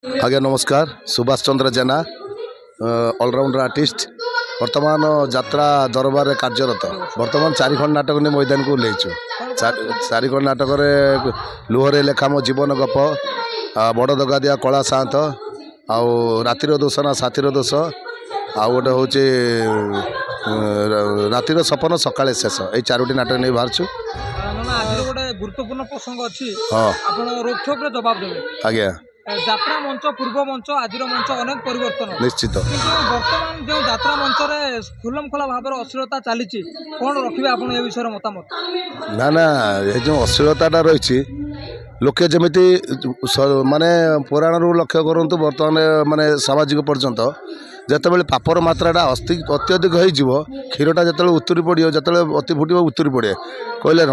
आज्ञा नमस्कार। सुभाष चंद्र जेना allrounder artist वर्तमान यात्रा दरबार कार्यरत। वर्तमान 4 खंड नाटक ने मैदान को ओह्लैचु। 4 खंड नाटक लुहरे लेखा मो जीवन गप, बड़ दगादिया कला सात, आउ रातिर दोष ना साथीर दोष, आउ गोटे हूँ रातिर सपन सकाळे शेष। ये 4टी नाटक नहीं बाहर गुरुत्वपूर्ण प्रसंग अच्छी रोकठोक जवाब देवे। आज्ञा यात्रा मंच पूर्व मंच आज मंच अनेक परिवर्तन निश्चित। बर्तमान जो यात्रा मंच रे खुलम खोला भाव अश्लीलता चली कौन रखिए आप विषय मतामत? ना ना ये जो अश्लीलता रही लोके जमीती माने पुराण लक्ष्य करूँ बर्तमान माने सामाजिक पर्यंत जिते पापर मात्राटा अत्यधिक हो क्षीरटा जो उतरी पड़ो जो अति फुट उतरी पड़े कहले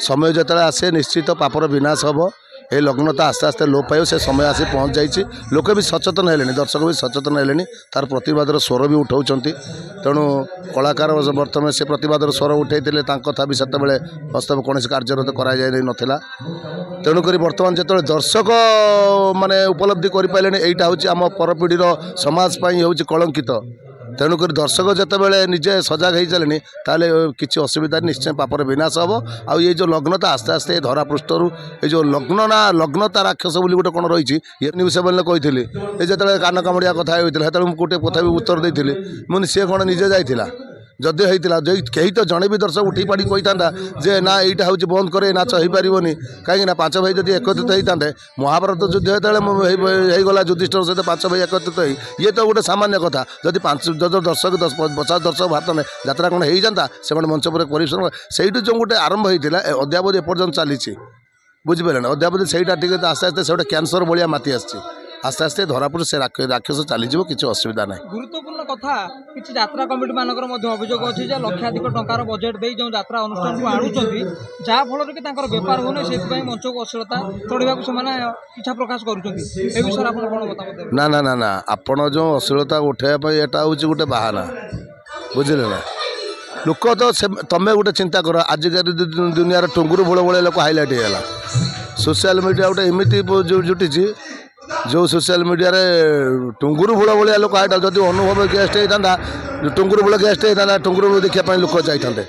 समय जो आसे निश्चित पापर विनाश हम। ये लग्नता आस्ते आस्ते लोप पाइब से समय आसी पहुँच जाइए। लोक भी सचेतन है, दर्शक भी सचेतन है, तार प्रतिवादर स्वर भी उठाऊँ। तेणु कलाकार बर्तमान से प्रतिवादर स्वर उठे कथा भी से वास्तव कौन कार्यरत कराला। तेणुक बर्तमान जो दर्शक माने उपलब्धि करें यहाँ हूँ आम परपीढ़ी समाजपाई हूँ कलंकित। तेणुक दर्शक जितेबाला निजे सजग हो चले ताले किसी असुविधा निश्चय पापर विनाश हम। आउ ये जो लग्नता आस्ते आस्ते धरा पृष्ठर ये जो लग्नता राक्षस बोली गोटे कौन रही ये न्यूज बोले कही ये जो कान कामुड़िया कथा होता है गोटे कथा भी उत्तर देती मुझे सी कौन निजे जाइला जदि होता कहीं तो जड़े भी दर्शक उठी पाड़ी कही था जे ना यहाँ हूँ बंद करे नाच हो पारन कहीं 5 भाई जब एकत्रित होते महाभारत युद्ध होगला युधिष्ठिर सहित 5 भाई एकत्रित हो ये तो गोटे सामान्य कथा। जदि 5 दर्शक 50 दर्शक भारत यात्रा कौन हो जाता से मंच पर परिश्रम से जो गोटे आरंभ होता है अद्यावधि एपर्यंत चली बुझिपारे ना अद्यावधि से आस्ते आस्ते से गोटे कैंसर भाया माति आस्ते आस्ते धरापुर से राक्षस चलीज किसी असुविधा ना। गुरुत्वपूर्ण कथा किसी यात्रा कमिटी मानकर अभियोग अच्छी लक्षाधिक टंकार बजेट दे जो यात्रा अनुष्ठान को आणुंट जहाँफल कि बेपार होने से मंच को अश्लीलता चढ़ा इच्छा प्रकाश कर ना ना ना ना आपण जो अश्लीलता उठाइबा यहाँ हूँ गोटे बाहाना बुझे ना। लोक तो तमें गोटे चिंता कर आजिकल दुनिया टुंगुर भोल भाई लोक हाइलाइट होगा सोशल मीडिया गोटे एमती जुटी जो सोशल मीडिया रे टुंगुर भोल भाया लोक हाइट जदि अनुभव गेस्ट होता टुंगुर भोल गेस्ट होता टुंगुर देखा लोक जाते